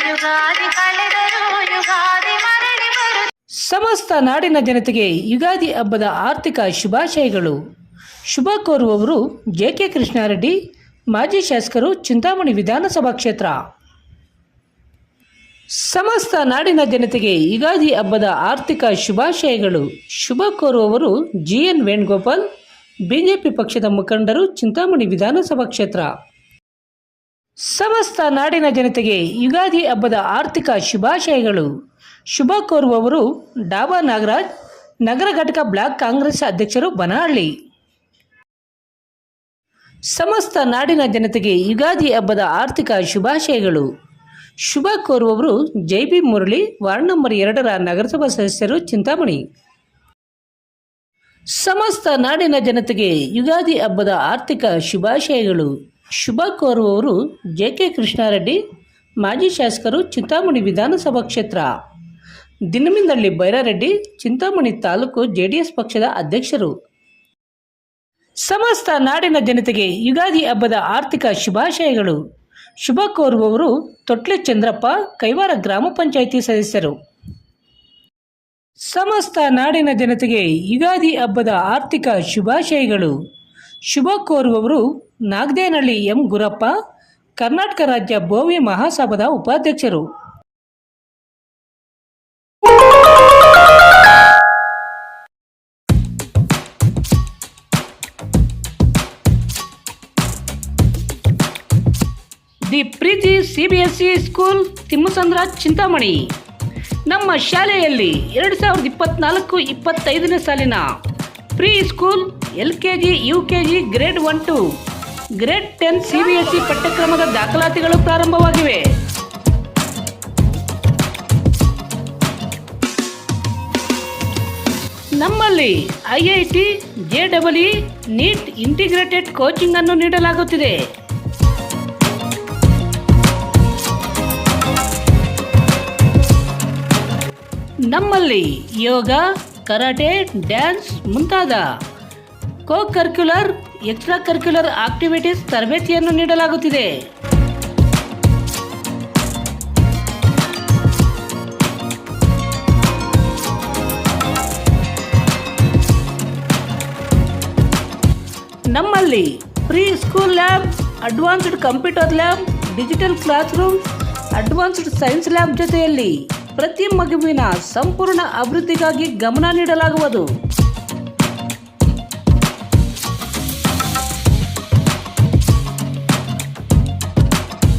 ಯುಗಾದಿ ಕಳೆದರೂ ಯುಗಾದಿ ಮರಳಿ ಬರು. ಸಮಸ್ತ ನಾಡಿನ ಜನತೆಗೆ ಯುಗಾದಿ ಹಬ್ಬದ ಆರ್ಥಿಕ ಶುಭಾಶಯಗಳು. ಶುಭ ಕೋರುವವರು ಜೆ.ಕೆ. ಕೃಷ್ಣಾರೆಡ್ಡಿ, ಮಾಜಿ ಶಾಸಕರು, ಚಿಂತಾಮಣಿ ವಿಧಾನಸಭಾ ಕ್ಷೇತ್ರ. ಸಮಸ್ತ ನಾಡಿನ ಜನತೆಗೆ ಯುಗಾದಿ ಹಬ್ಬದ ಆರ್ಥಿಕ ಶುಭಾಶಯಗಳು. ಶುಭ ಕೋರುವವರು ಜಿ.ಎನ್. ವೇಣುಗೋಪಾಲ್, ಬಿಜೆಪಿ ಪಕ್ಷದ ಮುಖಂಡರು, ಚಿಂತಾಮಣಿ ವಿಧಾನಸಭಾ ಕ್ಷೇತ್ರ. ಸಮಸ್ತ ನಾಡಿನ ಜನತೆಗೆ ಯುಗಾದಿ ಹಬ್ಬದ ಆರ್ಥಿಕ ಶುಭಾಶಯಗಳು. ಶುಭ ಕೋರುವವರು ಡಾಬಾ ನಾಗರಾಜ್, ನಗರ ಘಟಕ ಬ್ಲಾಕ್ ಕಾಂಗ್ರೆಸ್ ಅಧ್ಯಕ್ಷರು, ಬನಹಳ್ಳಿ. ಸಮಸ್ತ ನಾಡಿನ ಜನತೆಗೆ ಯುಗಾದಿ ಹಬ್ಬದ ಆರ್ಥಿಕ ಶುಭಾಶಯಗಳು. ಶುಭ ಕೋರುವವರು ಜೈ.ಬಿ. ಮುರಳಿ, ವಾರ್ಡ್ ನಂಬರ್ 2ರ ನಗರಸಭಾ ಸದಸ್ಯರು, ಚಿಂತಾಮಣಿ. ಸಮಸ್ತ ನಾಡಿನ ಜನತೆಗೆ ಯುಗಾದಿ ಹಬ್ಬದ ಆರ್ಥಿಕ ಶುಭಾಶಯಗಳು. ಶುಭ ಕೋರುವವರು ಜೆ.ಕೆ. ಕೃಷ್ಣಾರೆಡ್ಡಿ, ಮಾಜಿ ಶಾಸಕರು, ಚಿಂತಾಮಣಿ ವಿಧಾನಸಭಾ ಕ್ಷೇತ್ರ. ದಿನಮಿಂದಳ್ಳಿ ಬೈರಾರೆಡ್ಡಿ, ಚಿಂತಾಮಣಿ ತಾಲೂಕು ಜೆಡಿಎಸ್ ಪಕ್ಷದ ಅಧ್ಯಕ್ಷರು. ಸಮಸ್ತ ನಾಡಿನ ಜನತೆಗೆ ಯುಗಾದಿ ಹಬ್ಬದ ಆರ್ಥಿಕ ಶುಭಾಶಯಗಳು. ಶುಭ ಕೋರುವವರು ತೊಟ್ಲೆ ಚಂದ್ರಪ್ಪ, ಕೈವಾರ ಗ್ರಾಮ ಪಂಚಾಯಿತಿ ಸದಸ್ಯರು. ಸಮಸ್ತ ನಾಡಿನ ಜನತೆಗೆ ಯುಗಾದಿ ಹಬ್ಬದ ಆರ್ಥಿಕ ಶುಭಾಶಯಗಳು. ಶುಭ ಕೋರುವವರು ನಾಗದೇನಹಳ್ಳಿ ಎಂ. ಗುರಪ್ಪ, ಕರ್ನಾಟಕ ರಾಜ್ಯ ಬೋವಿ ಮಹಾಸಭಾದ ಉಪಾಧ್ಯಕ್ಷರು. The Preethi CBSE school, Thimmasandra, Chintamani. ನಮ್ಮ ಶಾಲೆಯಲ್ಲಿ 2024-25ನೇ ಸಾಲಿನ pre school, LKG, UKG, grade 1 to grade 10 CBSE ಪಠ್ಯಕ್ರಮದ ದಾಖಲಾತಿಗಳು ಪ್ರಾರಂಭವಾಗಿವೆ. ನಮ್ಮಲ್ಲಿ IIT, JEE, NEET integrated coaching ಅನ್ನು ನೀಡಲಾಗುತ್ತಿದೆ. ನಮ್ಮಲ್ಲಿ ಯೋಗ, ಕರಾಟೆ, ಡ್ಯಾನ್ಸ್ ಮುಂತಾದ ಕೋ-ಕರಿಕ್ಯುಲರ್, ಎಕ್ಸ್ಟ್ರಾ ಕರಿಕ್ಯುಲರ್ ಆಕ್ಟಿವಿಟೀಸ್ ತರಬೇತಿಯನ್ನು ನೀಡಲಾಗುತ್ತಿದೆ. ನಮ್ಮಲ್ಲಿ pre school lab, advanced computer lab, digital class room, advanced science lab ಜೊತೆಯಲ್ಲಿ ಪ್ರತಿ ಮಗುವಿನ ಸಂಪೂರ್ಣ ಅಭಿವೃದ್ಧಿಗಾಗಿ ಗಮನ ನೀಡಲಾಗುವುದು.